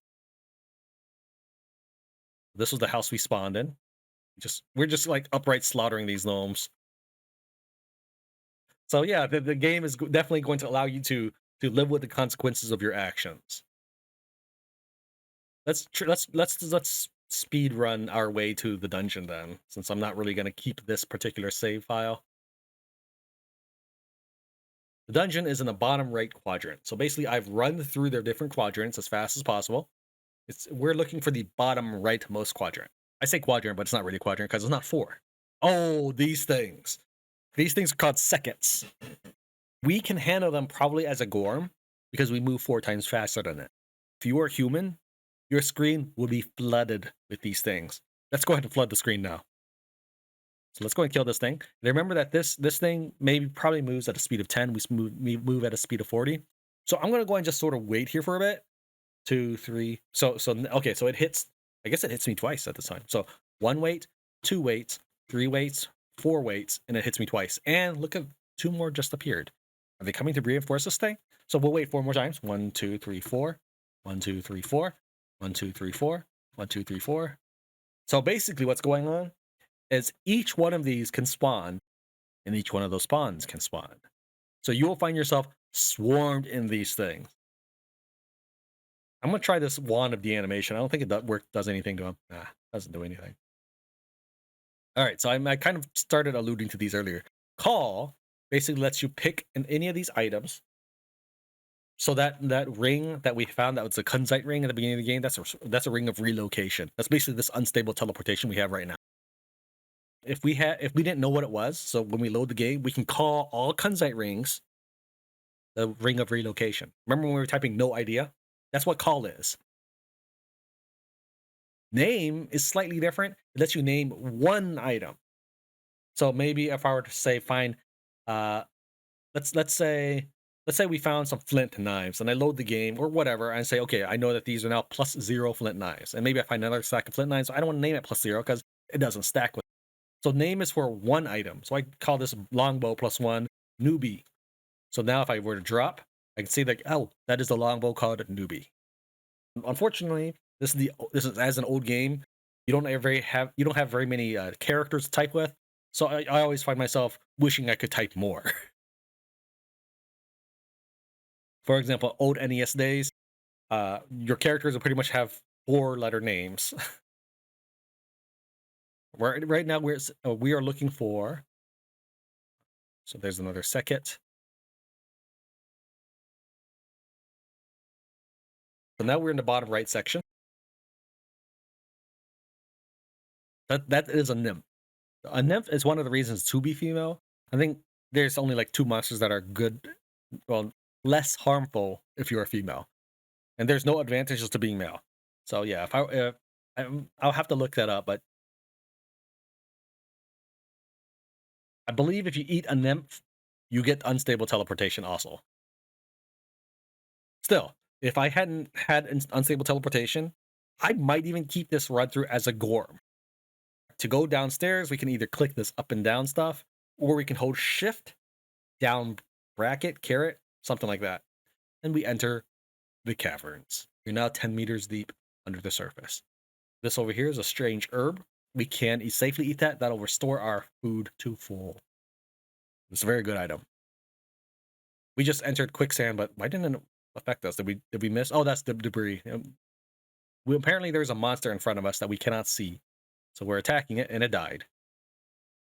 This was the house we spawned in. We're just like upright slaughtering these gnomes. So yeah, the game is definitely going to allow you to live with the consequences of your actions. Let's speed run our way to the dungeon then, since I'm not really going to keep this particular save file. The dungeon is in the bottom right quadrant. So basically, I've run through their different quadrants as fast as possible. We're looking for the bottom rightmost quadrant. I say quadrant, but it's not really quadrant because it's not 4. Oh, these things. These things are called seconds. We can handle them probably as a Gorm because we move 4 times faster than it. If you are human, your screen will be flooded with these things. Let's go ahead and flood the screen now. So let's go and kill this thing. And remember that this thing probably moves at a speed of 10. We move at a speed of 40. So I'm going to go and just sort of wait here for a bit. 2, 3. Okay, so it hits. I guess it hits me twice at this time. So 1 wait, 2 waits, 3 waits, 4 waits, and it hits me twice. And look at 2 more just appeared. Are they coming to reinforce this thing? So we'll wait 4 more times. 1, 2, 3, 4. 1, 2, 3, 4. 1, 2, 3, 4. 1, 2, 3, 4. So basically what's going on is each one of these can spawn, and each one of those spawns can spawn. So you will find yourself swarmed in these things. I'm going to try this wand of deanimation. I don't think it does anything to him. Nah, doesn't do anything. All right, so I kind of started alluding to these earlier. Call basically lets you pick in any of these items. So that ring that we found that was a Kunzite ring at the beginning of the game, that's a ring of relocation. That's basically this unstable teleportation we have right now. If we didn't know what it was, so when we load the game, we can call all Kunzite rings the ring of relocation. Remember when we were typing no idea? That's what call is. Name is slightly different. It lets you name one item. So maybe if I were to say find uh let's say we found some flint knives and I load the game or whatever and say, okay, I know that these are now +0 flint knives. And maybe I find another stack of flint knives. So I don't want to name it +0 because it doesn't stack with. So name is for one item. So I call this longbow +1 newbie. So now if I were to drop, I can see that, oh, that is the longbow called newbie. Unfortunately, this is as an old game, you don't have very many characters to type with. So I always find myself wishing I could type more. For example, old NES days, your characters will pretty much have 4-letter names. Right now we are looking for. So there's another second. So now we're in the bottom right section. That is a nymph. A nymph is one of the reasons to be female. I think there's only like 2 monsters that are good, well, less harmful if you're a female, and there's no advantages to being male. So yeah, I'll have to look that up, but I believe if you eat a nymph, you get unstable teleportation also. Still, if I hadn't had unstable teleportation, I might even keep this run through as a Gorm. To go downstairs, we can either click this up and down stuff, or we can hold shift, down bracket, caret, something like that. And we enter the caverns. You're now 10 meters deep under the surface. This over here is a strange herb. We can safely eat that. That'll restore our food to full. It's a very good item. We just entered quicksand, but why didn't it affect us? Did we miss? Oh, that's the debris. Apparently there's a monster in front of us that we cannot see. So we're attacking it, and it died.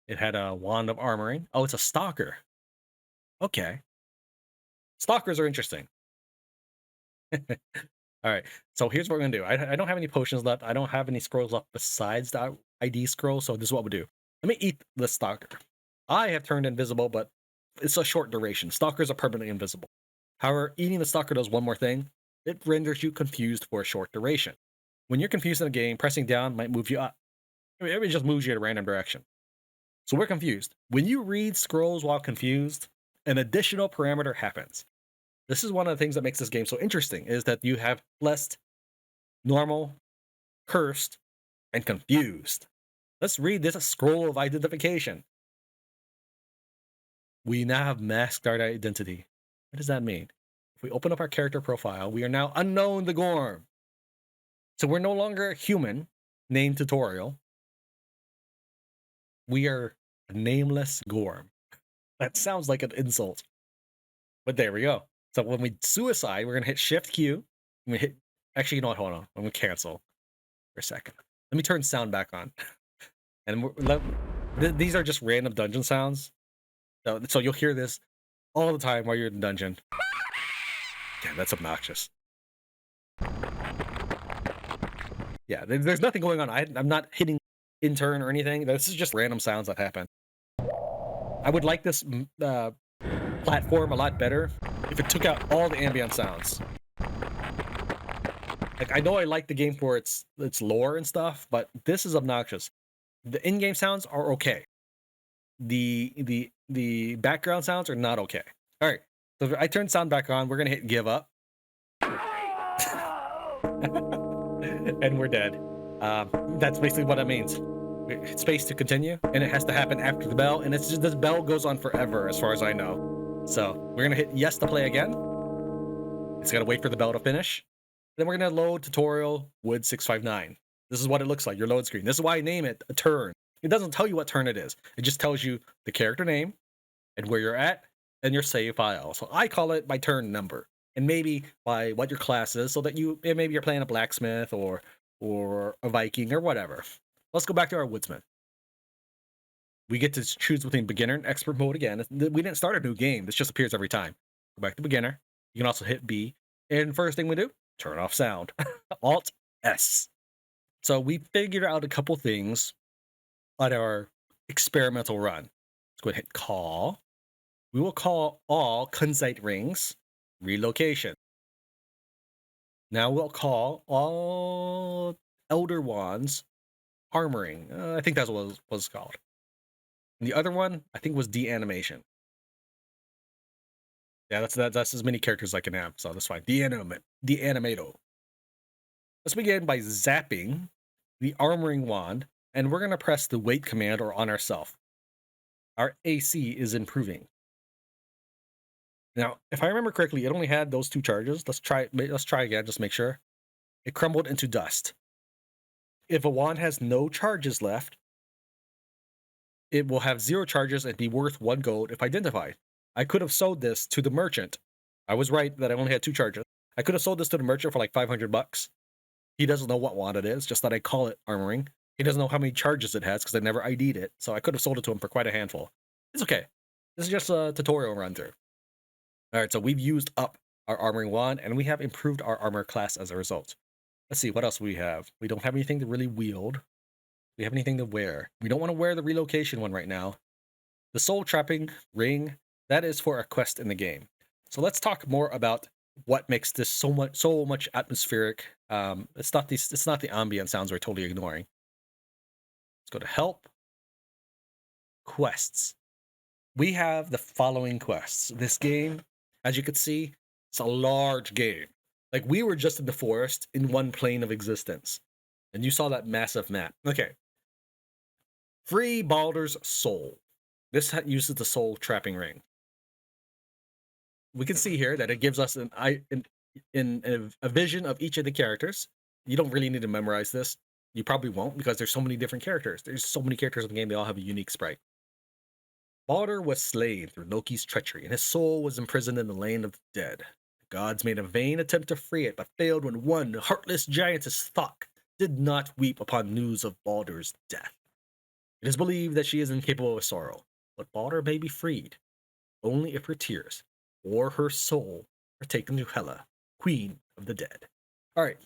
It had a wand of armoring. Oh, it's a stalker. Okay. Stalkers are interesting. All right. So here's what we're gonna do. I don't have any potions left. I don't have any scrolls left besides the ID scroll. So this is what we do. Let me eat the stalker. I have turned invisible, but it's a short duration. Stalkers are permanently invisible. However, eating the stalker does one more thing. It renders you confused for a short duration. When you're confused in a game, pressing down might move you up. It just moves you in a random direction. So we're confused. When you read scrolls while confused, an additional parameter happens. This is one of the things that makes this game so interesting, is that you have blessed, normal, cursed, and confused. Let's read this scroll of identification. We now have masked our identity. What does that mean? If we open up our character profile, we are now unknown the Gorm. So we're no longer a human named Tutorial. We are a nameless Gorm. That sounds like an insult. But there we go. So when we suicide, we're gonna hit Shift Q. We hit. Actually, you know what? Hold on. I'm gonna cancel for a second. Let me turn sound back on. And these are just random dungeon sounds. So you'll hear this all the time while you're in the dungeon. Damn, that's obnoxious. Yeah, there's nothing going on. I'm not hitting intern or anything. This is just random sounds that happen. I would like this platform a lot better if it took out all the ambient sounds. Like, I know I like the game for its lore and stuff, but this is obnoxious. The in-game sounds are okay. The background sounds are not okay. All right, so I turned sound back on. We're gonna hit give up, and we're dead. That's basically what it means. Hit space to continue, and it has to happen after the bell, and it's just this bell goes on forever, as far as I know. So we're gonna hit yes to play again. It's gotta wait for the bell to finish. Then we're gonna load tutorial wood 659. This is what it looks like, your load screen. This is why I name it a turn. It doesn't tell you what turn it is. It just tells you the character name and where you're at and your save file. So I call it my turn number, and maybe by what your class is, so that maybe you're playing a blacksmith or a Viking or whatever. Let's go back to our woodsman. We get to choose between beginner and expert mode again. We didn't start a new game. This just appears every time. Go back to beginner. You can also hit B. And first thing we do, turn off sound. Alt S. So we figured out a couple things on our experimental run. Let's go ahead and hit call. We will call all Kunzite rings relocation. Now we'll call all Elder Wands armoring. I think that's what it was called. And the other one, I think, was deanimation. Yeah, that's as many characters as I can have, so that's fine. Deanimato. Let's begin by zapping the armoring wand, and we're gonna press the wait command or on ourself. Our AC is improving. Now, if I remember correctly, it only had those 2 charges. Let's try again, just make sure. It crumbled into dust. If a wand has no charges left, it will have 0 charges and be worth 1 gold if identified. I could have sold this to the merchant. I was right that I only had 2 charges. I could have sold this to the merchant for like 500 bucks. He doesn't know what wand it is, just that I call it armoring. He doesn't know how many charges it has because I never ID'd it, so I could have sold it to him for quite a handful. It's okay. This is just a tutorial run through. Alright, so we've used up our armoring wand, and we have improved our armor class as a result. Let's see, what else we have? We don't have anything to really wield. We have anything to wear. We don't want to wear the relocation one right now. The soul trapping ring, that is for a quest in the game. So let's talk more about what makes this so much atmospheric. It's not the ambient sounds we're totally ignoring. Let's go to help. Quests. We have the following quests. This game, as you can see, it's a large game. Like, we were just in the forest in one plane of existence. And you saw that massive map. Okay. Free Baldur's Soul. This uses the soul trapping ring. We can see here that it gives us a vision of each of the characters. You don't really need to memorize this. You probably won't, because there's so many different characters. There's so many characters in the game, they all have a unique sprite. Baldur was slain through Loki's treachery, and his soul was imprisoned in the land of the dead. The gods made a vain attempt to free it, but failed when one heartless giantess, Thok, did not weep upon news of Baldur's death. It is believed that she is incapable of sorrow, but Baldur may be freed, only if her tears or her soul are taken to Hela, queen of the dead. Alright,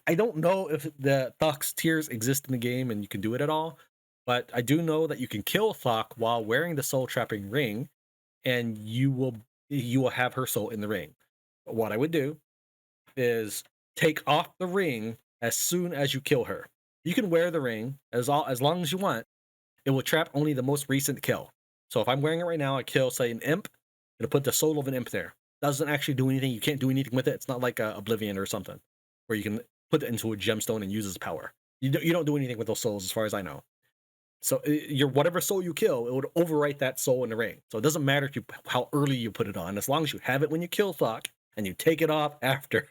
I don't know if the Thok's tears exist in the game and you can do it at all, but I do know that you can kill Thok while wearing the soul trapping ring, and you will have her soul in the ring. But what I would do is take off the ring as soon as you kill her. You can wear the ring as long as you want. It will trap only the most recent kill. So if I'm wearing it right now, I kill, say, an imp, it'll put the soul of an imp there. Doesn't actually do anything. You can't do anything with it. It's not like Oblivion or something, where you can put it into a gemstone and use its power. You don't do anything with those souls, as far as I know. So your whatever soul you kill, it would overwrite that soul in the ring. So it doesn't matter how early you put it on, as long as you have it when you kill Thok and you take it off after.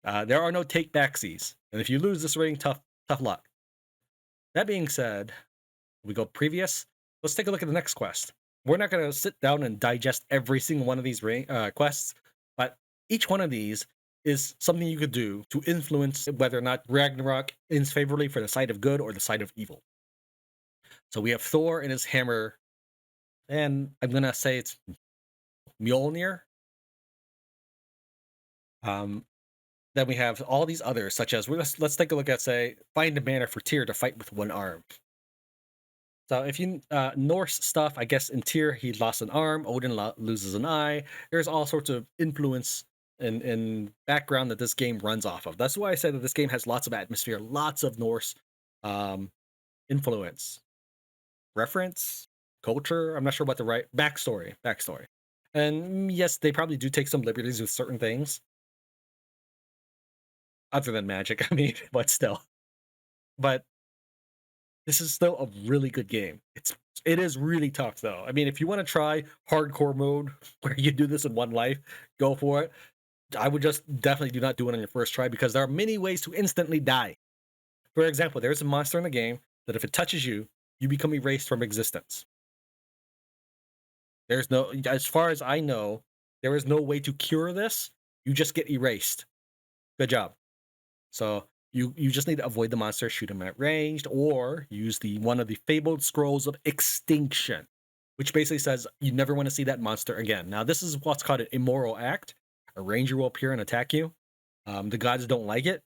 There are no take backsies, and if you lose this ring, tough luck. That being said, we go previous. Let's take a look at the next quest. We're not going to sit down and digest every single one of these quests, but each one of these is something you could do to influence whether or not Ragnarok ends favorably for the side of good or the side of evil. So we have Thor and his hammer, and I'm gonna say it's Mjolnir. Then we have all these others, such as let's take a look at, say, find a banner for Tyr to fight with one arm. So if you Norse stuff, I guess in Tyr he lost an arm, Odin loses an eye. There's all sorts of influence and background that this game runs off of. That's why I said that this game has lots of atmosphere, lots of Norse influence, reference, culture. I'm not sure what the right backstory. And yes, they probably do take some liberties with certain things, other than magic. I mean, but still. But this is still a really good game. It is really tough though. I mean, if you want to try hardcore mode where you do this in one life, go for it. I would just definitely do not do it on your first try, because there are many ways to instantly die. For example, there's a monster in the game that if it touches you, you become erased from existence. There's no, as far as I know, there is no way to cure this. You just get erased. Good job. So you just need to avoid the monster, shoot him at ranged, or use one of the fabled scrolls of extinction. which basically says you never want to see that monster again. Now, this is what's called an immoral act. A ranger will appear and attack you. The gods don't like it.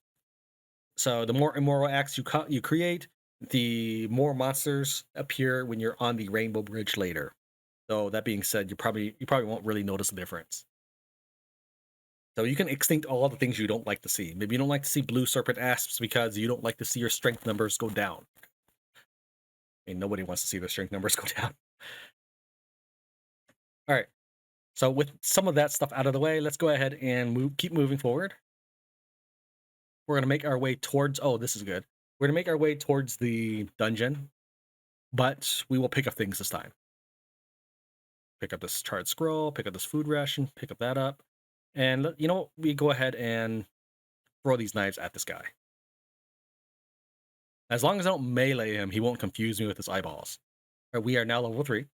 So the more immoral acts you create, the more monsters appear when you're on the Rainbow Bridge later. So that being said, you probably won't really notice the difference. So you can extinct all the things you don't like to see. Maybe you don't like to see blue serpent asps because you don't like to see your strength numbers go down. I mean, nobody wants to see their strength numbers go down. All right. So with some of that stuff out of the way, let's go ahead and keep moving forward. We're gonna make our way towards. Oh, this is good. We're gonna make our way towards the dungeon, but we will pick up things this time. Pick up this charred scroll. Pick up this food ration. Pick up that up, and you know what? We go ahead and throw these knives at this guy. As long as I don't melee him, he won't confuse me with his eyeballs. All right, we are now level 3.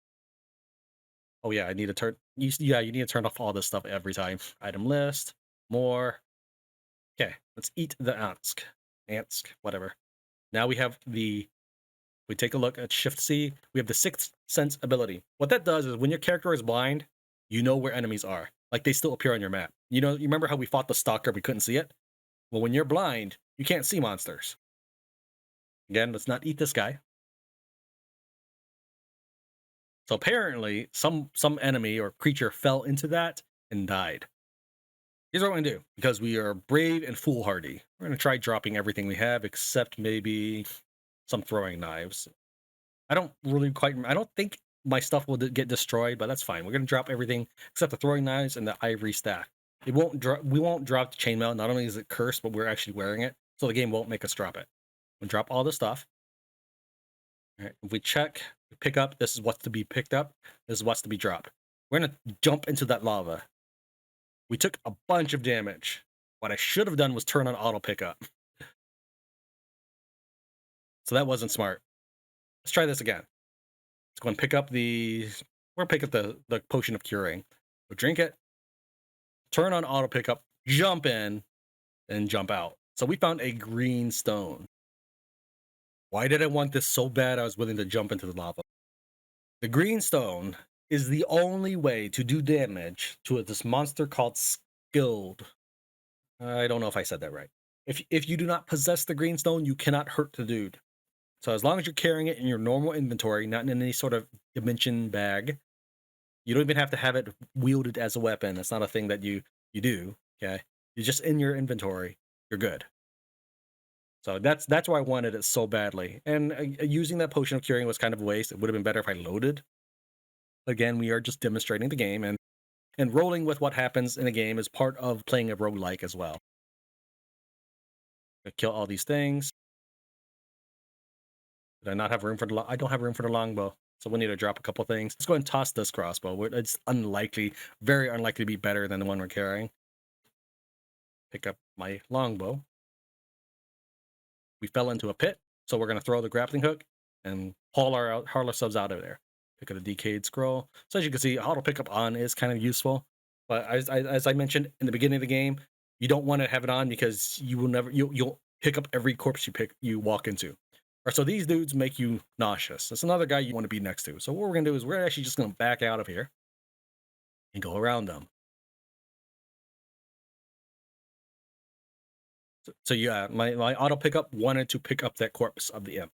Oh yeah, I need to turn. You need to turn off all this stuff every time. Item list, more. Okay, let's eat the Ansk. Ansk, whatever. Now we have the. We take a look at Shift C. We have the Sixth Sense ability. What that does is when your character is blind, you know where enemies are. Like they still appear on your map. You know, you remember how we fought the Stalker? We couldn't see it. Well, when you're blind, you can't see monsters. Again, let's not eat this guy. So apparently, some enemy or creature fell into that and died. Here's what we're gonna do. Because we are brave and foolhardy, we're gonna try dropping everything we have, except maybe some throwing knives. I don't think my stuff will get destroyed, but that's fine. We're gonna drop everything except the throwing knives and the ivory staff. We won't drop the chainmail. Not only is it cursed, but we're actually wearing it, so the game won't make us drop it. We'll drop all the stuff. All right, if we check, we pick up, this is what's to be picked up, this is what's to be dropped. We're gonna jump into that lava. We took a bunch of damage. What I should have done was turn on auto pickup. So that wasn't smart. Let's try this again. Let's go and pick up the potion of curing. We'll drink it, turn on auto pickup, jump in, and jump out. So we found a green stone. Why did I want this so bad I was willing to jump into the lava? The green stone is the only way to do damage to this monster called Skilled. I don't know if I said that right. If you do not possess the green stone, you cannot hurt the dude. So as long as you're carrying it in your normal inventory, not in any sort of dimension bag, you don't even have to have it wielded as a weapon. That's not a thing that you do. Okay, you're just in your inventory. You're good. So that's why I wanted it so badly. And using that potion of curing was kind of a waste. It would have been better if I loaded. Again, we are just demonstrating the game, and rolling with what happens in a game is part of playing a roguelike as well. Kill all these things. Did I not have room for the? I don't have room for the longbow, so we need to drop a couple things. Let's go and toss this crossbow. It's unlikely, very unlikely to be better than the one we're carrying. Pick up my longbow. We fell into a pit, so we're gonna throw the grappling hook and haul ourselves out of there. Pick up the decayed scroll. So as you can see, auto pickup on is kind of useful, but as I mentioned in the beginning of the game, you don't want to have it on because you will never you'll pick up every corpse you walk into. Or so these dudes make you nauseous. That's another guy you want to be next to. So what we're gonna do is we're actually just gonna back out of here and go around them. So yeah, my auto pickup wanted to pick up that corpse of the imp.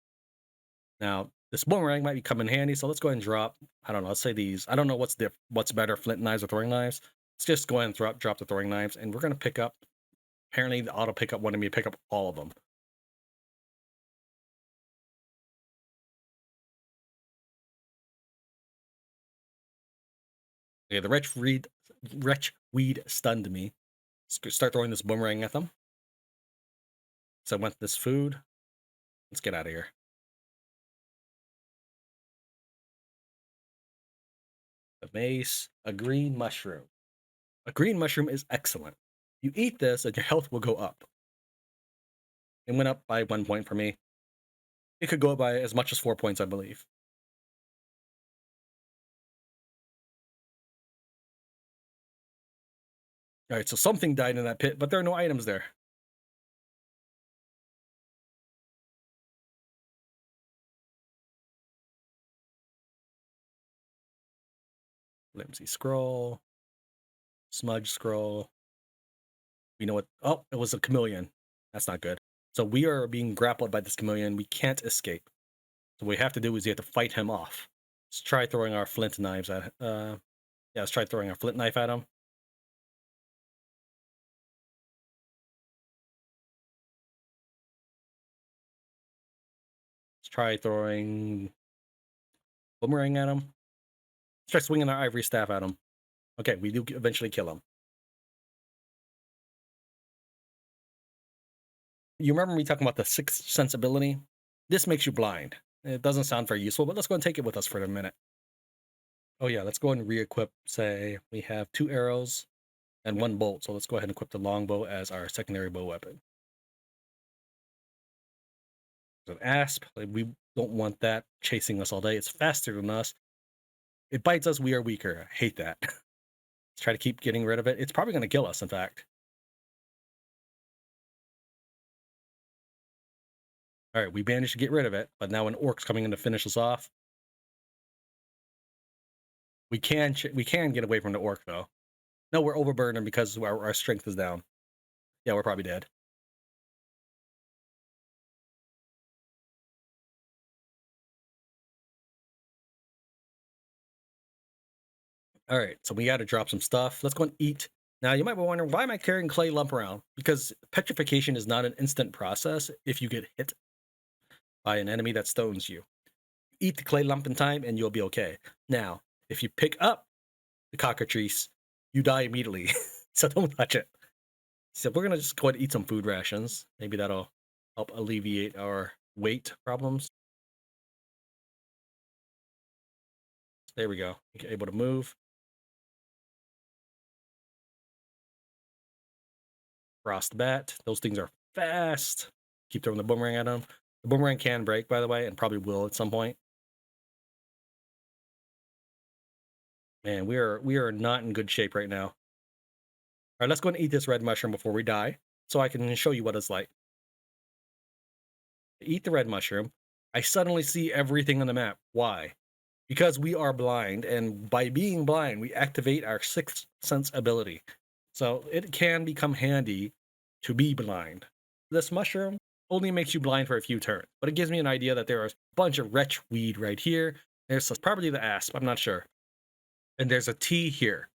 Now, this boomerang might come in handy, so let's go ahead and drop, I don't know, let's say these. I don't know what's better, flint knives or throwing knives. Let's just go ahead and drop the throwing knives, and we're going to pick up, apparently the auto pickup wanted me to pick up all of them. Okay, the wretchweed stunned me. Let's start throwing this boomerang at them. So I want this food. Let's get out of here. A mace, a green mushroom. A green mushroom is excellent. You eat this and your health will go up. It went up by 1 point for me. It could go up by as much as 4 points, I believe. All right, so something died in that pit, but there are no items there. Flimsy scroll. Smudge scroll. We know what. Oh, it was a chameleon. That's not good. So we are being grappled by this chameleon. We can't escape. So what we have to do is we have to fight him off. Let's try throwing our flint knives at. Yeah, let's try throwing our flint knife at him. Let's try throwing boomerang at him. Let's try swinging our ivory staff at him. Okay, we do eventually kill him. You remember me talking about the sixth sensibility? This makes you blind. It doesn't sound very useful, but let's go and take it with us for a minute. Oh yeah, let's go and re-equip. Say we have 2 arrows and 1 bolt, so let's go ahead and equip the longbow as our secondary bow weapon. An asp, like, we don't want that chasing us all day. It's faster than us. It bites us, we are weaker. I hate that. Let's try to keep getting rid of it. It's probably going to kill us, in fact. All right, we managed to get rid of it, but now an orc's coming in to finish us off. We can get away from the orc, though. No, we're overburdened because our strength is down. Yeah, we're probably dead. All right, so we got to drop some stuff. Let's go and eat. Now, you might be wondering, why am I carrying clay lump around? Because petrification is not an instant process if you get hit by an enemy that stones you. Eat the clay lump in time and you'll be okay. Now, if you pick up the cockatrice, you die immediately. So don't touch it. So we're going to just go ahead and eat some food rations. Maybe that'll help alleviate our weight problems. There we go. You're able to move. Frost bat. Those things are fast. Keep throwing the boomerang at them. The boomerang can break, by the way, and probably will at some point. Man, we are not in good shape right now. All right, let's go and eat this red mushroom before we die, so I can show you what it's like. Eat the red mushroom. I suddenly see everything on the map. Why? Because we are blind, and by being blind, we activate our sixth sense ability. So it can become handy to be blind. This mushroom only makes you blind for a few turns, but it gives me an idea that there is a bunch of wretch weed right here. There's probably the asp, I'm not sure. And there's a T here,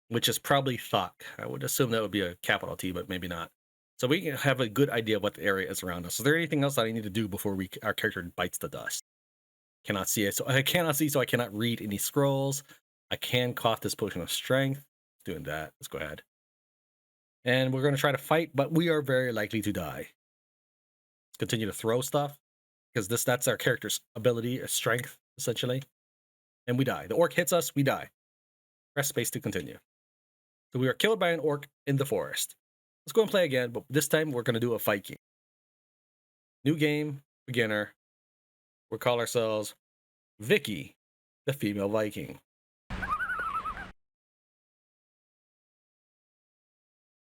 which is probably Thok. I would assume that would be a capital T, but maybe not. So we can have a good idea of what the area is around us. Is there anything else that I need to do before our character bites the dust? Cannot see it. So I cannot see, so I cannot read any scrolls. I can cough this potion of strength. Doing that. Let's go ahead. And we're going to try to fight, but we are very likely to die. Let's continue to throw stuff, because that's our character's ability, strength, essentially. And we die. The orc hits us, we die. Press space to continue. So we are killed by an orc in the forest. Let's go and play again, but this time we're going to do a fight game. New game, beginner. We'll call ourselves Vicky, the female Viking.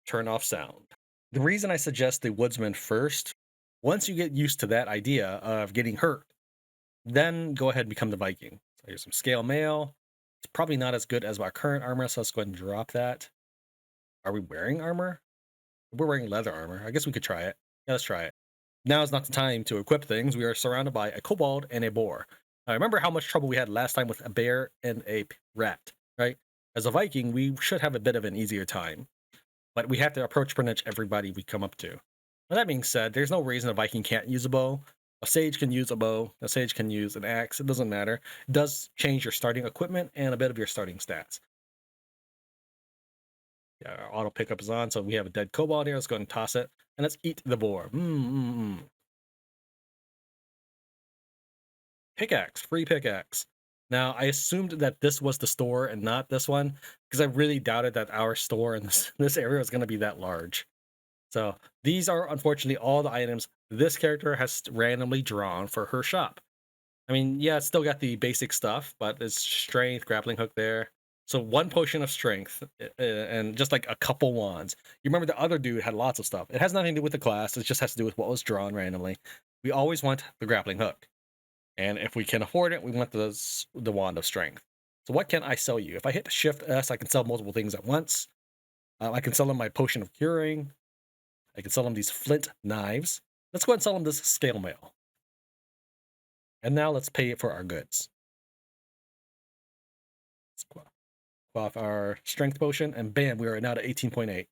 Turn off sound. The reason I suggest the woodsman first, once you get used to that idea of getting hurt, then go ahead and become the Viking. So here's some scale mail. It's probably not as good as our current armor, so let's go ahead and drop that. Are we wearing armor? We're wearing leather armor. I guess we could try it. Yeah, let's try it. Now is not the time to equip things. We are surrounded by a kobold and a boar. I remember how much trouble we had last time with a bear and a rat, right? As a Viking, we should have a bit of an easier time. But we have to approach pretty much everybody we come up to. Now, that being said, there's no reason a Viking can't use a bow. A sage can use a bow. A sage can use an axe. It doesn't matter. It does change your starting equipment and a bit of your starting stats. Yeah, our auto pickup is on, so we have a dead kobold here. Let's go ahead and toss it. And let's eat the boar. Pickaxe, free pickaxe. Now, I assumed that this was the store and not this one, because I really doubted that our store in this area was going to be that large. So these are unfortunately all the items this character has randomly drawn for her shop. I mean, yeah, it's still got the basic stuff, but it's strength, grappling hook there. So 1 potion of strength and just like a couple wands. You remember the other dude had lots of stuff. It has nothing to do with the class. It just has to do with what was drawn randomly. We always want the grappling hook. And if we can afford it, we want the wand of strength. So what can I sell you? If I hit Shift S, I can sell multiple things at once. I can sell him my potion of curing. I can sell him these flint knives. Let's go ahead and sell him this scale mail. And now let's pay it for our goods. Let's quaff our strength potion, and bam, we are now to 18.8.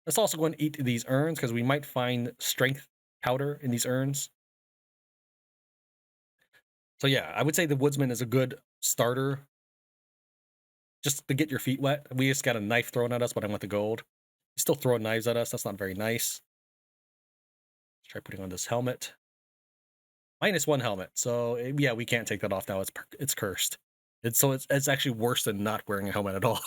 Let's also go and eat these urns because we might find strength powder in these urns. So yeah, I would say the woodsman is a good starter just to get your feet wet. We just got a knife thrown at us, but I want the gold. He's still throwing knives at us. That's not very nice. Let's try putting on this helmet. -1 helmet. So yeah, we can't take that off now. It's cursed. It's actually worse than not wearing a helmet at all.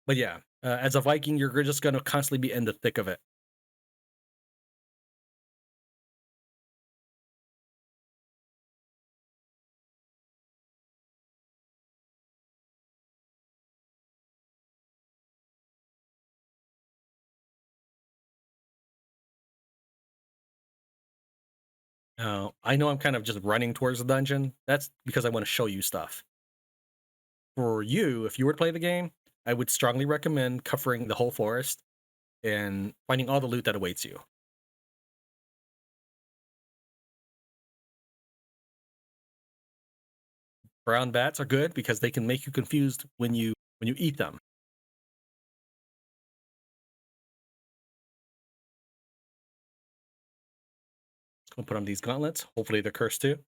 But yeah, as a Viking, you're just gonna constantly be in the thick of it. I know I'm kind of just running towards the dungeon. That's because I want to show you stuff. For you, if you were to play the game, I would strongly recommend covering the whole forest and finding all the loot that awaits you. Brown bats are good because they can make you confused when you eat them. Let's go put on these gauntlets. Hopefully they're cursed too.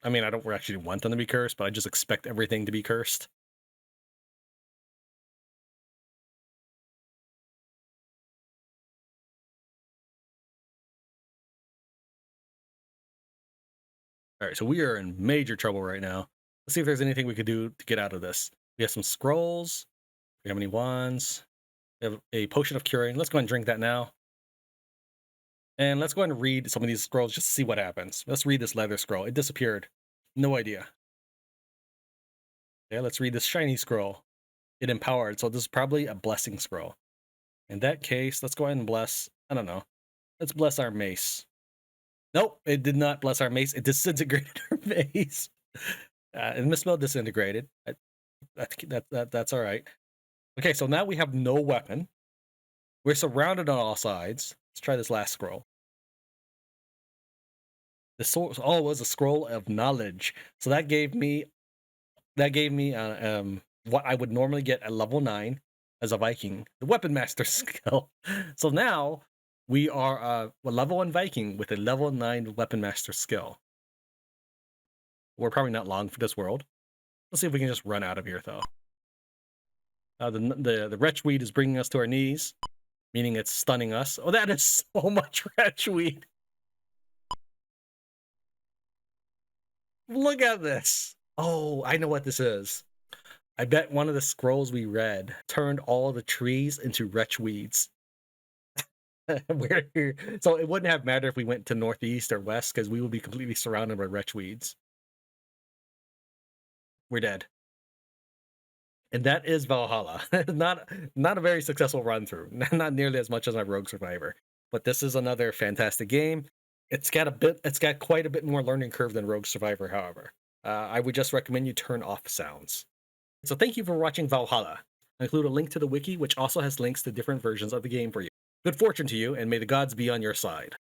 I mean, I don't actually want them to be cursed, but I just expect everything to be cursed. All right, so we are in major trouble right now. Let's see if there's anything we could do to get out of this. We have some scrolls. We have any wands? We have a potion of curing. Let's go and drink that now. And let's go ahead and read some of these scrolls just to see what happens. Let's read this leather scroll. It disappeared. No idea. Yeah, let's read this shiny scroll. It empowered. So this is probably a blessing scroll. In that case, let's go ahead and bless. I don't know. Let's bless our mace. Nope, it did not bless our mace. It disintegrated our mace. And misspelled disintegrated. That's all right. Okay, so now we have no weapon. We're surrounded on all sides. Let's try this last scroll. The source all was a scroll of knowledge. So that gave me what I would normally get at level 9 as a Viking, the weapon master skill. So now we are a level 1 Viking with a level 9 weapon master skill. We're probably not long for this world. Let's see if we can just run out of here though. The wretchweed is bringing us to our knees, meaning it's stunning us. Oh, that is so much wretchweed. Look at this. Oh, I know what this is. I bet one of the scrolls we read turned all the trees into wretchweeds. So it wouldn't have mattered if we went to northeast or west because we would be completely surrounded by wretchweeds. We're dead. And that is Valhalla. Not a very successful run through. Not nearly as much as my Rogue Survivor. But this is another fantastic game. It's got quite a bit more learning curve than Rogue Survivor, however. I would just recommend you turn off sounds. So thank you for watching Valhalla. I include a link to the wiki, which also has links to different versions of the game for you. Good fortune to you, and may the gods be on your side.